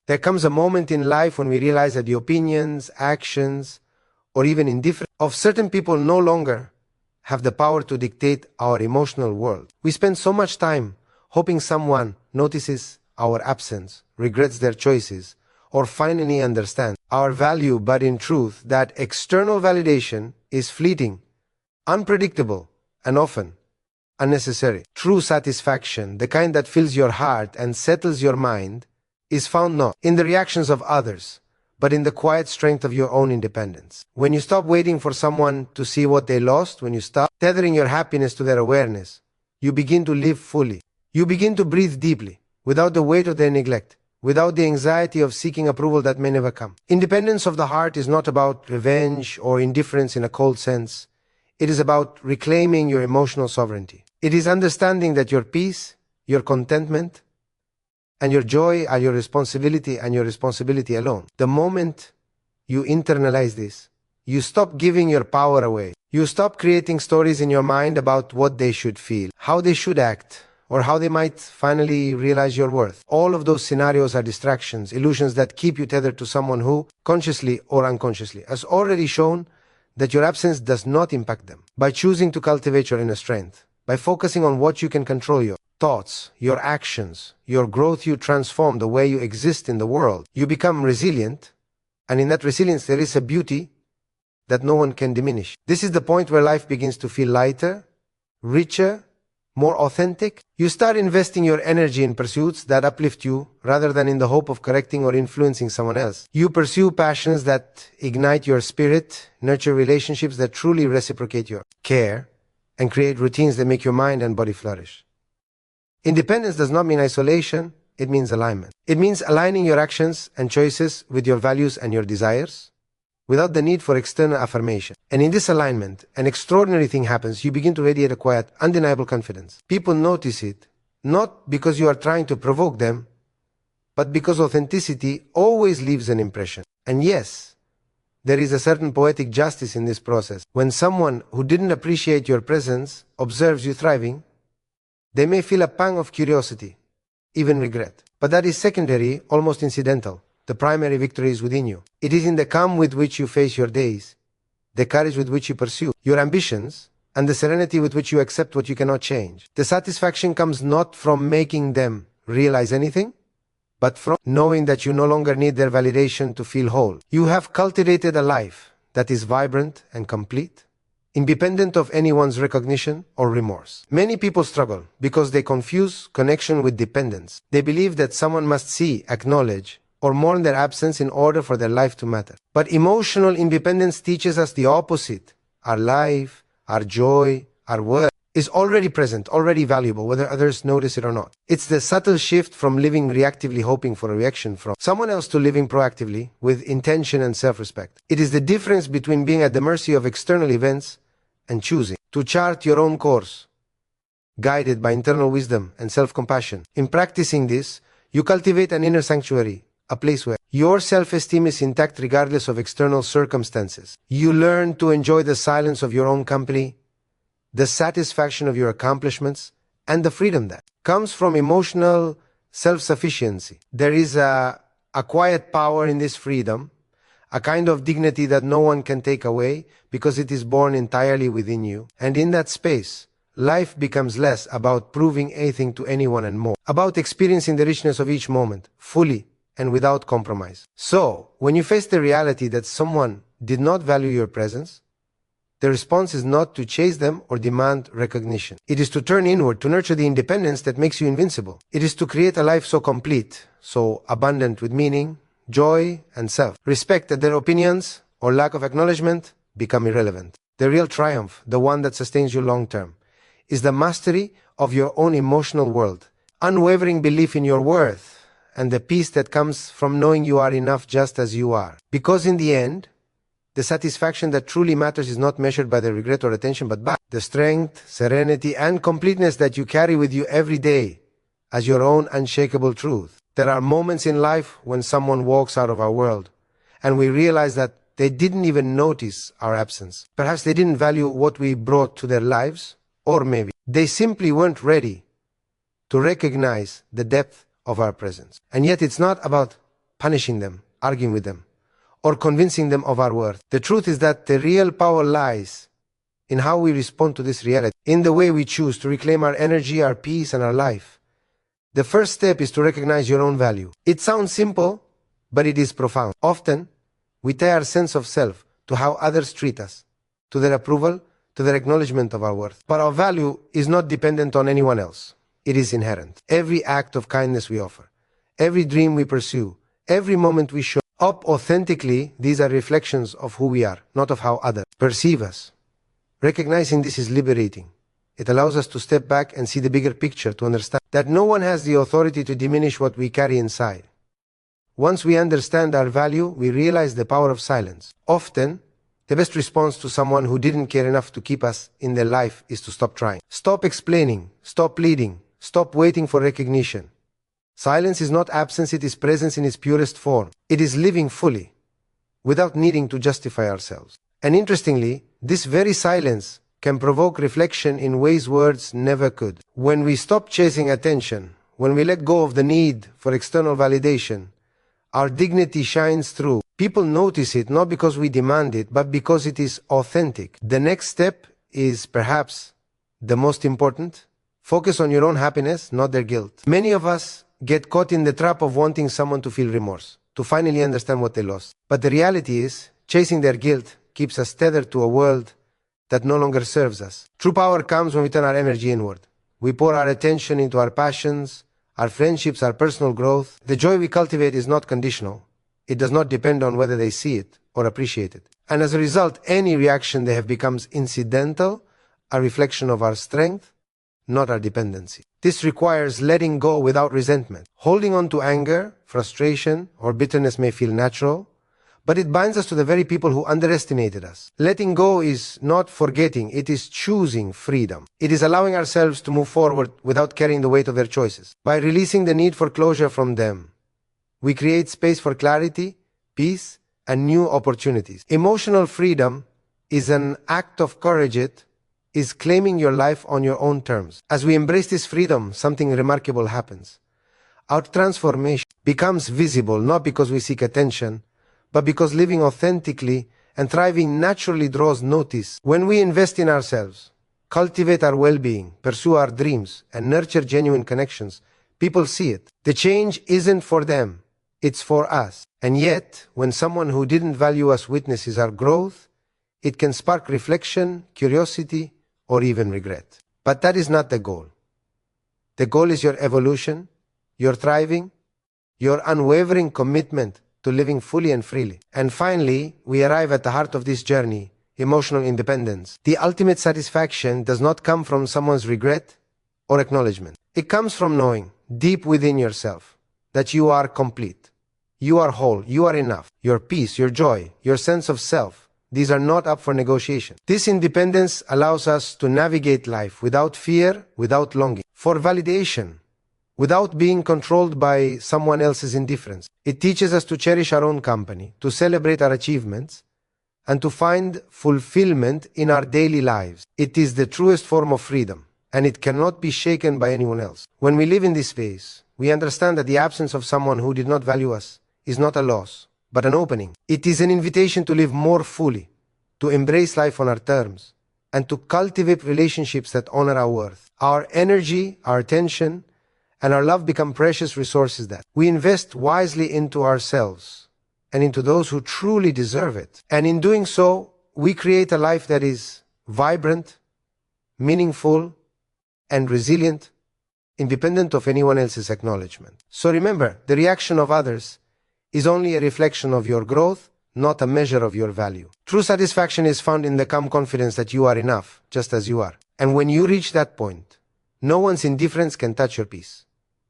There comes a moment in life when we realize that the opinions, actions, or even indifference of certain people no longer have the power to dictate our emotional world. We spend so much time hoping someone notices our absence, regrets their choices, or finally understands our value, but in truth, that external validation is fleeting, unpredictable, and often unnecessary. True satisfaction, the kind that fills your heart and settles your mind, is found not in the reactions of others, but in the quiet strength of your own independence. When you stop waiting for someone to see what they lost, when you stop tethering your happiness to their awareness, you begin to live fully. You begin to breathe deeply, without the weight of their neglect, without the anxiety of seeking approval that may never come. Independence of the heart is not about revenge or indifference in a cold sense. It is about reclaiming your emotional sovereignty. It is understanding that your peace, your contentment, and your joy are your responsibility and your responsibility alone. The moment you internalize this, you stop giving your power away. You stop creating stories in your mind about what they should feel, how they should act, or how they might finally realize your worth. All of those scenarios are distractions, illusions that keep you tethered to someone who, consciously or unconsciously, has already shown that your absence does not impact them. By choosing to cultivate your inner strength, by focusing on what you can control, your thoughts, your actions, your growth, you transform the way you exist in the world. You become resilient, and in that resilience there is a beauty that no one can diminish. This is the point where life begins to feel lighter, richer, more authentic. You start investing your energy in pursuits that uplift you rather than in the hope of correcting or influencing someone else. You pursue passions that ignite your spirit, nurture relationships that truly reciprocate your care, and create routines that make your mind and body flourish. Independence does not mean isolation, it means alignment. It means aligning your actions and choices with your values and your desires, without the need for external affirmation. And in this alignment, an extraordinary thing happens. You begin to radiate a quiet, undeniable confidence. People notice it, not because you are trying to provoke them, but because authenticity always leaves an impression. And yes, there is a certain poetic justice in this process. When someone who didn't appreciate your presence observes you thriving, they may feel a pang of curiosity, even regret. But that is secondary, almost incidental. The primary victory is within you. It is in the calm with which you face your days, the courage with which you pursue your ambitions, and the serenity with which you accept what you cannot change. The satisfaction comes not from making them realize anything, but from knowing that you no longer need their validation to feel whole. You have cultivated a life that is vibrant and complete, independent of anyone's recognition or remorse. Many people struggle because they confuse connection with dependence. They believe that someone must see, acknowledge, or mourn their absence in order for their life to matter. But emotional independence teaches us the opposite. Our life, our joy, our worth is already present, already valuable, whether others notice it or not. It's the subtle shift from living reactively hoping for a reaction from someone else to living proactively with intention and self-respect. It is the difference between being at the mercy of external events and choosing to chart your own course, guided by internal wisdom and self-compassion. In practicing this, you cultivate an inner sanctuary, a place where your self-esteem is intact regardless of external circumstances. You learn to enjoy the silence of your own company, the satisfaction of your accomplishments, and the freedom that comes from emotional self-sufficiency. There is a quiet power in this freedom, a kind of dignity that no one can take away because it is born entirely within you. And in that space, life becomes less about proving anything to anyone and more about experiencing the richness of each moment, fully and without compromise. So, when you face the reality that someone did not value your presence, the response is not to chase them or demand recognition. It is to turn inward, to nurture the independence that makes you invincible. It is to create a life so complete, so abundant with meaning, joy, and self-respect that their opinions or lack of acknowledgement become irrelevant. The real triumph, the one that sustains you long-term, is the mastery of your own emotional world, unwavering belief in your worth, and the peace that comes from knowing you are enough just as you are. Because in the end, the satisfaction that truly matters is not measured by the regret or attention, but by the strength, serenity, and completeness that you carry with you every day as your own unshakable truth. There are moments in life when someone walks out of our world, and we realize that they didn't even notice our absence. Perhaps they didn't value what we brought to their lives, or maybe they simply weren't ready to recognize the depth of our presence. And yet it's not about punishing them, arguing with them, or convincing them of our worth. The truth is that the real power lies in how we respond to this reality, in the way we choose to reclaim our energy, our peace, and our life. The first step is to recognize your own value. It sounds simple, but it is profound. Often, we tie our sense of self to how others treat us, to their approval, to their acknowledgement of our worth. But our value is not dependent on anyone else. It is inherent. Every act of kindness we offer, every dream we pursue, every moment we show up authentically, these are reflections of who we are, not of how others perceive us. Recognizing this is liberating. It allows us to step back and see the bigger picture, to understand that no one has the authority to diminish what we carry inside. Once we understand our value, we realize the power of silence. Often, the best response to someone who didn't care enough to keep us in their life is to stop trying. Stop explaining, stop pleading, stop waiting for recognition. Silence is not absence, it is presence in its purest form. It is living fully, without needing to justify ourselves. And interestingly, this very silence can provoke reflection in ways words never could. When we stop chasing attention, when we let go of the need for external validation, our dignity shines through. People notice it not because we demand it, but because it is authentic. The next step is perhaps the most important. Focus on your own happiness, not their guilt. Many of us get caught in the trap of wanting someone to feel remorse, to finally understand what they lost. But the reality is, chasing their guilt keeps us tethered to a world that no longer serves us. True power comes when we turn our energy inward. We pour our attention into our passions, our friendships, our personal growth. The joy we cultivate is not conditional. It does not depend on whether they see it or appreciate it. And as a result, any reaction they have becomes incidental, a reflection of our strength, not our dependency. This requires letting go without resentment. Holding on to anger, frustration, or bitterness may feel natural, but it binds us to the very people who underestimated us. Letting go is not forgetting, it is choosing freedom. It is allowing ourselves to move forward without carrying the weight of their choices. By releasing the need for closure from them, we create space for clarity, peace, and new opportunities. Emotional freedom is an act of courage. It is claiming your life on your own terms. As we embrace this freedom, something remarkable happens. Our transformation becomes visible not because we seek attention, but because living authentically and thriving naturally draws notice. When we invest in ourselves, cultivate our well-being, pursue our dreams, and nurture genuine connections, people see it. The change isn't for them, it's for us. And yet, when someone who didn't value us witnesses our growth, it can spark reflection, curiosity, or even regret. But that is not the goal. The goal is your evolution, your thriving, your unwavering commitment to living fully and freely. And finally, we arrive at the heart of this journey, emotional independence. The ultimate satisfaction does not come from someone's regret or acknowledgement. It comes from knowing, deep within yourself, that you are complete, you are whole, you are enough. Your peace, your joy, your sense of self, these are not up for negotiation. This independence allows us to navigate life without fear, without longing for validation, without being controlled by someone else's indifference. It teaches us to cherish our own company, to celebrate our achievements, and to find fulfillment in our daily lives. It is the truest form of freedom, and it cannot be shaken by anyone else. When we live in this space, we understand that the absence of someone who did not value us is not a loss, but an opening. It is an invitation to live more fully, to embrace life on our terms, and to cultivate relationships that honor our worth. Our energy, our attention, and our love become precious resources that we invest wisely into ourselves and into those who truly deserve it. And in doing so, we create a life that is vibrant, meaningful, and resilient, independent of anyone else's acknowledgement. So remember, the reaction of others is only a reflection of your growth, not a measure of your value. True satisfaction is found in the calm confidence that you are enough, just as you are. And when you reach that point, no one's indifference can touch your peace,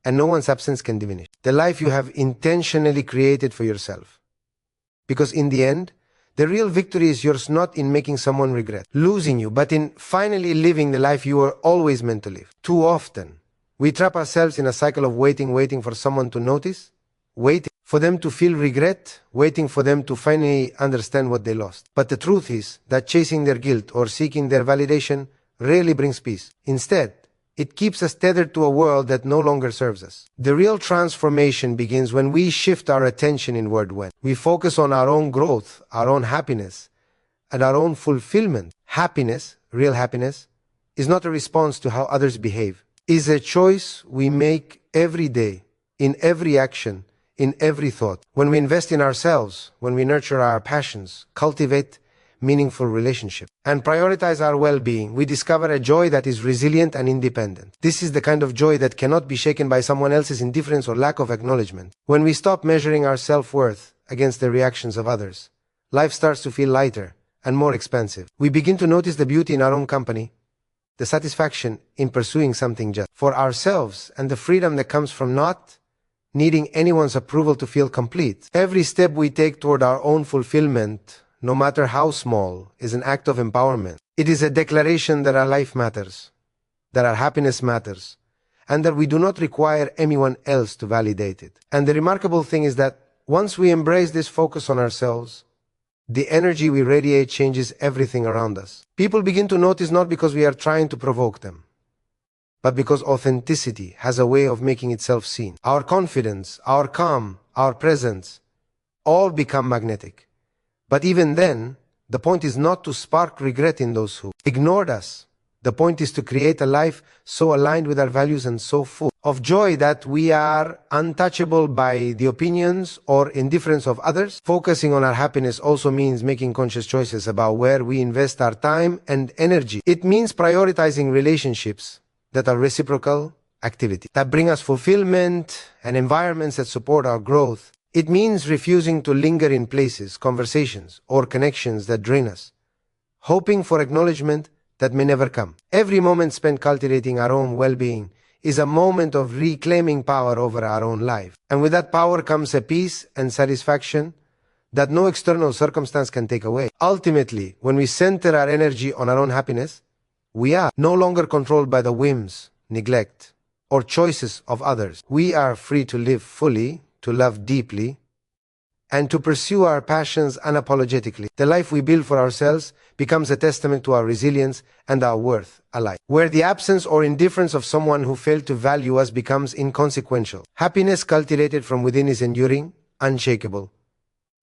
and no one's absence can diminish the life you have intentionally created for yourself. Because in the end, the real victory is yours not in making someone regret losing you, but in finally living the life you were always meant to live. Too often, we trap ourselves in a cycle of waiting for someone to notice, waiting for them to feel regret, waiting for them to finally understand what they lost. But the truth is that chasing their guilt or seeking their validation rarely brings peace. Instead, It keeps us tethered to a world that no longer serves us. The real transformation begins when we shift our attention inward, when we focus on our own growth, our own happiness, and our own fulfillment. Happiness, real happiness, is not a response to how others behave. It is a choice we make every day, in every action, in every thought. When we invest in ourselves, when we nurture our passions, cultivate meaningful relationships, and prioritize our well-being, we discover a joy that is resilient and independent. This is the kind of joy that cannot be shaken by someone else's indifference or lack of acknowledgement. When we stop measuring our self-worth against the reactions of others, life starts to feel lighter and more expansive. We begin to notice the beauty in our own company, the satisfaction in pursuing something just for ourselves, and the freedom that comes from not needing anyone's approval to feel complete. Every step we take toward our own fulfillment, no matter how small, is an act of empowerment. It is a declaration that our life matters, that our happiness matters, and that we do not require anyone else to validate it. And the remarkable thing is that once we embrace this focus on ourselves, the energy we radiate changes everything around us. People begin to notice not because we are trying to provoke them, but because authenticity has a way of making itself seen. Our confidence, our calm, our presence, all become magnetic. But even then, the point is not to spark regret in those who ignored us. The point is to create a life so aligned with our values and so full of joy that we are untouchable by the opinions or indifference of others. Focusing on our happiness also means making conscious choices about where we invest our time and energy. It means prioritizing relationships that are reciprocal, activities that bring us fulfillment, and environments that support our growth. It means refusing to linger in places, conversations, or connections that drain us, hoping for acknowledgement that may never come. Every moment spent cultivating our own well-being is a moment of reclaiming power over our own life. And with that power comes a peace and satisfaction that no external circumstance can take away. Ultimately, when we center our energy on our own happiness, we are no longer controlled by the whims, neglect, or choices of others. We are free to live fully, to love deeply, and to pursue our passions unapologetically. The life we build for ourselves becomes a testament to our resilience and our worth alike, where the absence or indifference of someone who failed to value us becomes inconsequential. Happiness cultivated from within is enduring, unshakable,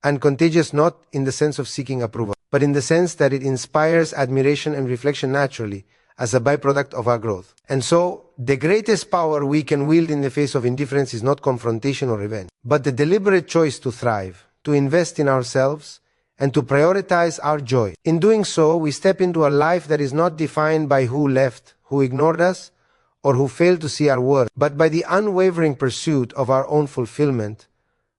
and contagious, not in the sense of seeking approval, but in the sense that it inspires admiration and reflection naturally as a byproduct of our growth. And so, the greatest power we can wield in the face of indifference is not confrontation or revenge, but the deliberate choice to thrive, to invest in ourselves, and to prioritize our joy. In doing so, we step into a life that is not defined by who left, who ignored us, or who failed to see our worth, but by the unwavering pursuit of our own fulfillment,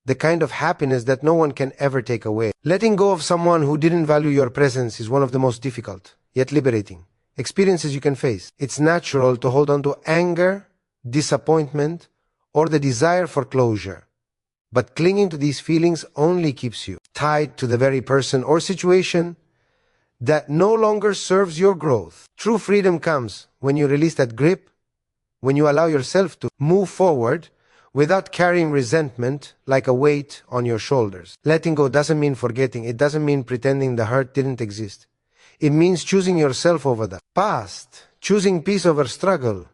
the kind of happiness that no one can ever take away. Letting go of someone who didn't value your presence is one of the most difficult, yet liberating, experiences you can face. It's natural to hold on to anger, disappointment, or the desire for closure. But clinging to these feelings only keeps you tied to the very person or situation that no longer serves your growth. True freedom comes when you release that grip, when you allow yourself to move forward without carrying resentment like a weight on your shoulders. Letting go doesn't mean forgetting. It doesn't mean pretending the hurt didn't exist. It means choosing yourself over the past, choosing peace over struggle,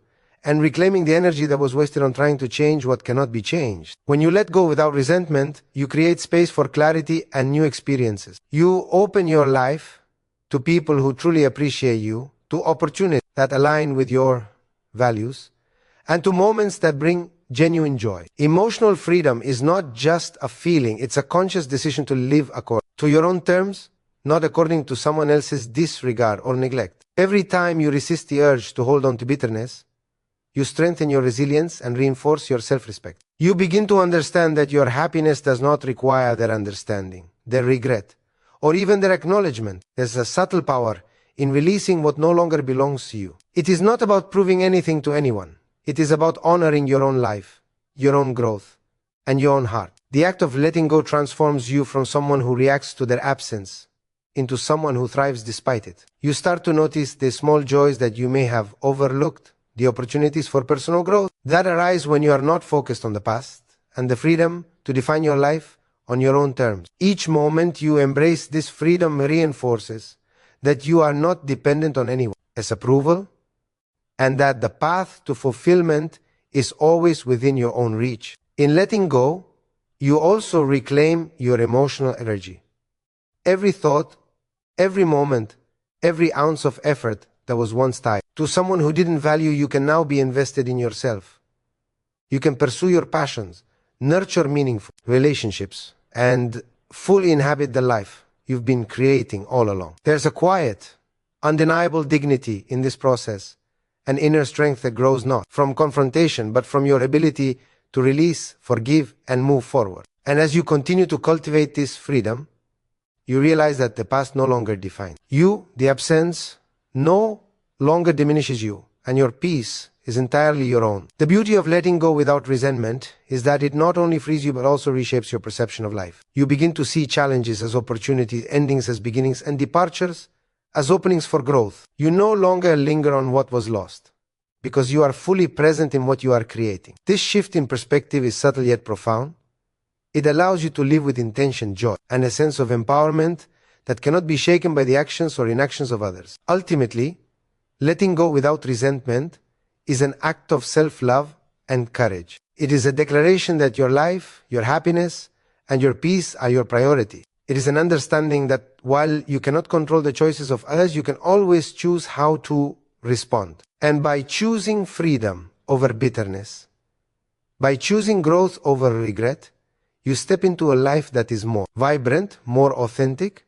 and reclaiming the energy that was wasted on trying to change what cannot be changed. When you let go without resentment, you create space for clarity and new experiences. You open your life to people who truly appreciate you, to opportunities that align with your values, and to moments that bring genuine joy. Emotional freedom is not just a feeling, it's a conscious decision to live according to your own terms, not according to someone else's disregard or neglect. Every time you resist the urge to hold on to bitterness, you strengthen your resilience and reinforce your self-respect. You begin to understand that your happiness does not require their understanding, their regret, or even their acknowledgement. There's a subtle power in releasing what no longer belongs to you. It is not about proving anything to anyone. It is about honoring your own life, your own growth, and your own heart. The act of letting go transforms you from someone who reacts to their absence into someone who thrives despite it. You start to notice the small joys that you may have overlooked, the opportunities for personal growth that arise when you are not focused on the past, and the freedom to define your life on your own terms. Each moment you embrace this freedom reinforces that you are not dependent on anyone's approval, and that the path to fulfillment is always within your own reach. In letting go, you also reclaim your emotional energy. Every thought, every moment, every ounce of effort that was once tied to someone who didn't value you can now be invested in yourself. You can pursue your passions, nurture meaningful relationships, and fully inhabit the life you've been creating all along. There's a quiet, undeniable dignity in this process, an inner strength that grows not from confrontation, but from your ability to release, forgive, and move forward. And as you continue to cultivate this freedom, you realize that the past no longer defines you. The absence no longer diminishes you, and your peace is entirely your own. The beauty of letting go without resentment is that it not only frees you but also reshapes your perception of life. You begin to see challenges as opportunities, endings as beginnings, and departures as openings for growth. You no longer linger on what was lost, because you are fully present in what you are creating. This shift in perspective is subtle yet profound. It allows you to live with intention, joy, and a sense of empowerment that cannot be shaken by the actions or inactions of others. Ultimately, letting go without resentment is an act of self-love and courage. It is a declaration that your life, your happiness, and your peace are your priority. It is an understanding that while you cannot control the choices of others, you can always choose how to respond. And by choosing freedom over bitterness, by choosing growth over regret, you step into a life that is more vibrant, more authentic,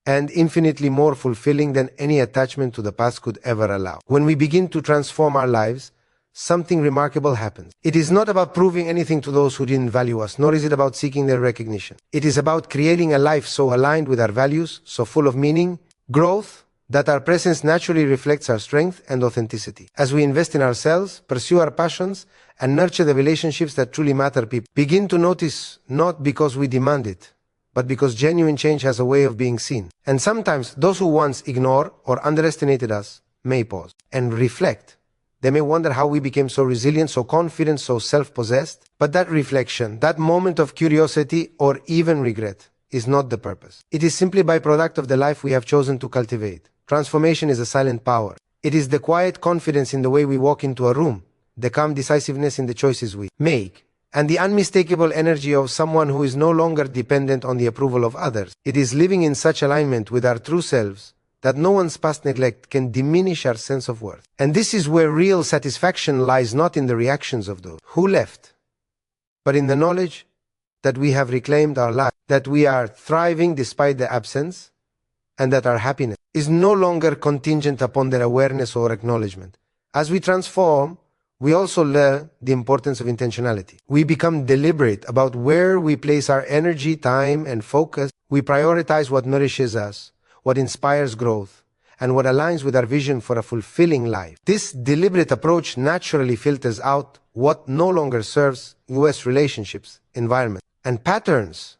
and infinitely more fulfilling than any attachment to the past could ever allow. When we begin to transform our lives, something remarkable happens. It is not about proving anything to those who didn't value us, nor is it about seeking their recognition. It is about creating a life so aligned with our values, so full of meaning, growth, that our presence naturally reflects our strength and authenticity. As we invest in ourselves, pursue our passions, and nurture the relationships that truly matter, people begin to notice not because we demand it, but because genuine change has a way of being seen. And sometimes those who once ignored or underestimated us may pause and reflect. They may wonder how we became so resilient, so confident, so self-possessed. But that reflection, that moment of curiosity or even regret, is not the purpose. It is simply a byproduct of the life we have chosen to cultivate. Transformation is a silent power. It is the quiet confidence in the way we walk into a room, the calm decisiveness in the choices we make, and the unmistakable energy of someone who is no longer dependent on the approval of others. It is living in such alignment with our true selves that no one's past neglect can diminish our sense of worth. And this is where real satisfaction lies, not in the reactions of those who left, but in the knowledge that we have reclaimed our life, that we are thriving despite the absence, and that our happiness is no longer contingent upon their awareness or acknowledgement. As we transform, we also learn the importance of intentionality. We become deliberate about where we place our energy, time, and focus. We prioritize what nourishes us, what inspires growth, and what aligns with our vision for a fulfilling life. This deliberate approach naturally filters out what no longer serves U.S. relationships, environment, and patterns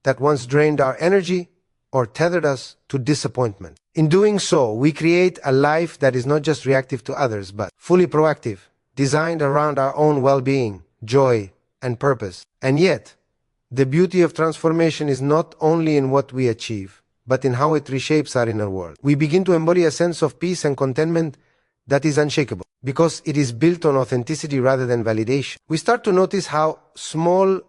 that once drained our energy or tethered us to disappointment. In doing so, we create a life that is not just reactive to others, but fully proactive, designed around our own well-being, joy, and purpose. And yet, the beauty of transformation is not only in what we achieve, but in how it reshapes our inner world. We begin to embody a sense of peace and contentment that is unshakable, because it is built on authenticity rather than validation. We start to notice how small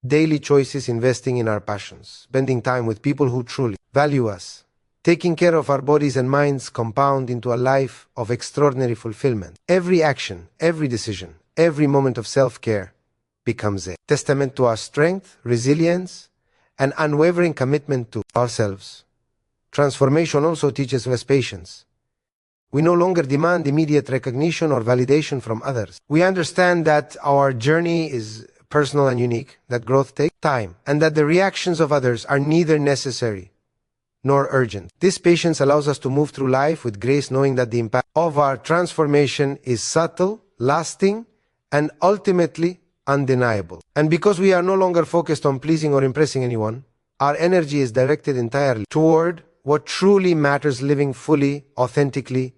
daily choices, investing in our passions, spending time with people who truly value us, taking care of our bodies and minds, compound into a life of extraordinary fulfillment. Every action, every decision, every moment of self-care becomes a testament to our strength, resilience, and unwavering commitment to ourselves. Transformation also teaches us patience. We no longer demand immediate recognition or validation from others. We understand that our journey is personal and unique, that growth takes time, and that the reactions of others are neither necessary nor urgent. This patience allows us to move through life with grace, knowing that the impact of our transformation is subtle, lasting, and ultimately undeniable. And because we are no longer focused on pleasing or impressing anyone, our energy is directed entirely toward what truly matters, living fully, authentically,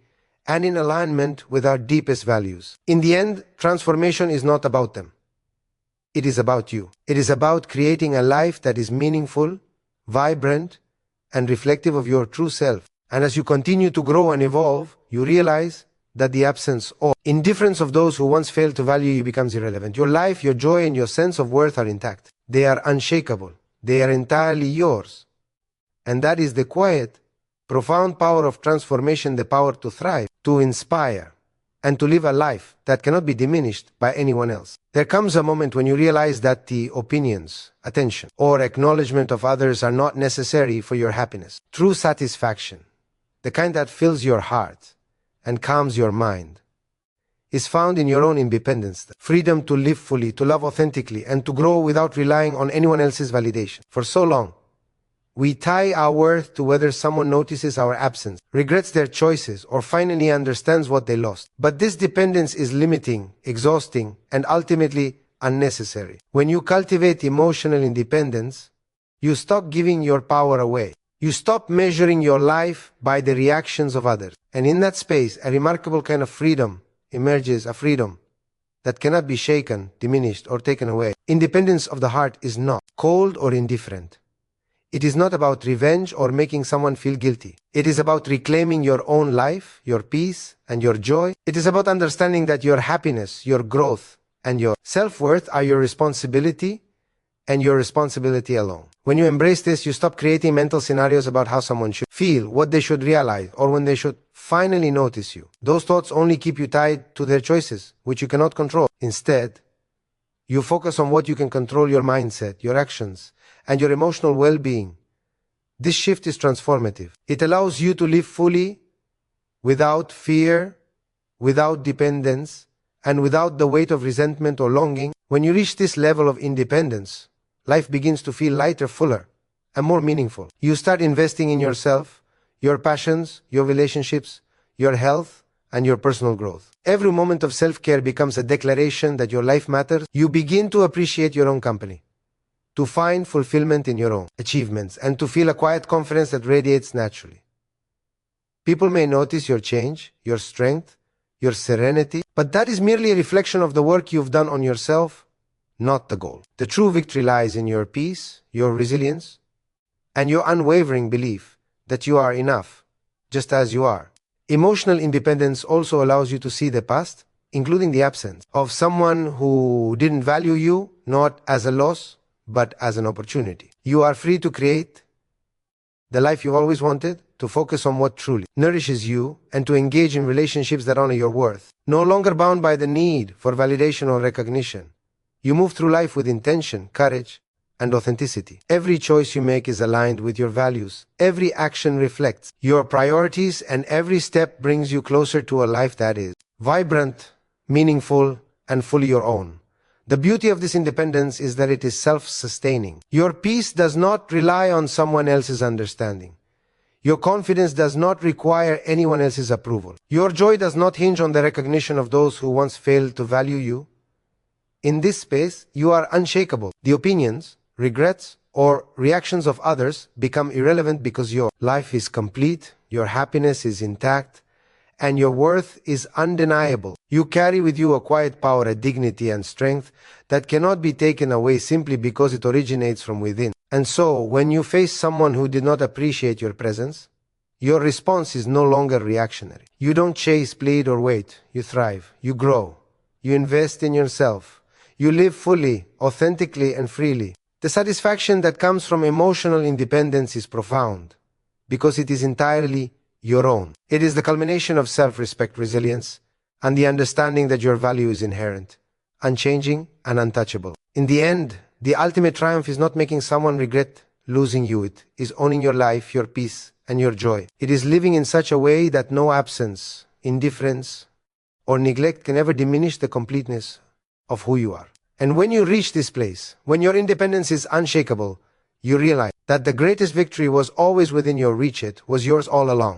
and in alignment with our deepest values. In the end, transformation is not about them. It is about you. It is about creating a life that is meaningful, vibrant, and reflective of your true self. And as you continue to grow and evolve, you realize that the absence or indifference of those who once failed to value you becomes irrelevant. Your life, your joy, and your sense of worth are intact. They are unshakable. They are entirely yours. And that is the quiet, profound power of transformation, the power to thrive, to inspire, and to live a life that cannot be diminished by anyone else. There comes a moment when you realize that the opinions, attention, or acknowledgement of others are not necessary for your happiness. True satisfaction, the kind that fills your heart and calms your mind, is found in your own independence, the freedom to live fully, to love authentically, and to grow without relying on anyone else's validation. For so long, we tie our worth to whether someone notices our absence, regrets their choices, or finally understands what they lost. But this dependence is limiting, exhausting, and ultimately unnecessary. When you cultivate emotional independence, you stop giving your power away. You stop measuring your life by the reactions of others. And in that space, a remarkable kind of freedom emerges, a freedom that cannot be shaken, diminished, or taken away. Independence of the heart is not cold or indifferent. It is not about revenge or making someone feel guilty. It is about reclaiming your own life, your peace, and your joy. It is about understanding that your happiness, your growth, and your self-worth are your responsibility and your responsibility alone. When you embrace this, you stop creating mental scenarios about how someone should feel, what they should realize, or when they should finally notice you. Those thoughts only keep you tied to their choices, which you cannot control. Instead, you focus on what you can control: your mindset, your actions, and your emotional well-being. This shift is transformative. It allows you to live fully, without fear, without dependence, and without the weight of resentment or longing. When you reach this level of independence, life begins to feel lighter, fuller, and more meaningful. You start investing in yourself, your passions, your relationships, your health, and your personal growth. Every moment of self-care becomes a declaration that your life matters. You begin to appreciate your own company, to find fulfillment in your own achievements, and to feel a quiet confidence that radiates naturally. People may notice your change, your strength, your serenity, but that is merely a reflection of the work you've done on yourself, not the goal. The true victory lies in your peace, your resilience, and your unwavering belief that you are enough, just as you are. Emotional independence also allows you to see the past, including the absence of someone who didn't value you, not as a loss, but as an opportunity. You are free to create the life you've always wanted, to focus on what truly nourishes you, and to engage in relationships that honor your worth. No longer bound by the need for validation or recognition, you move through life with intention, courage, and authenticity. Every choice you make is aligned with your values. Every action reflects your priorities, and every step brings you closer to a life that is vibrant, meaningful, and fully your own. The beauty of this independence is that it is self-sustaining. Your peace does not rely on someone else's understanding. Your confidence does not require anyone else's approval. Your joy does not hinge on the recognition of those who once failed to value you. In this space, you are unshakable. The opinions, regrets, or reactions of others become irrelevant because your life is complete, your happiness is intact, and your worth is undeniable. You carry with you a quiet power, a dignity and strength that cannot be taken away simply because it originates from within. And so, when you face someone who did not appreciate your presence, your response is no longer reactionary. You don't chase, plead, or wait. You thrive. You grow. You invest in yourself. You live fully, authentically, and freely. The satisfaction that comes from emotional independence is profound, because it is entirely your own. It is the culmination of self-respect, resilience, and the understanding that your value is inherent, unchanging, and untouchable. In the end, the ultimate triumph is not making someone regret losing you. It is owning your life, your peace, and your joy. It is living in such a way that no absence, indifference, or neglect can ever diminish the completeness of who you are. And when you reach this place, when your independence is unshakable, you realize that the greatest victory was always within your reach. It was yours all along.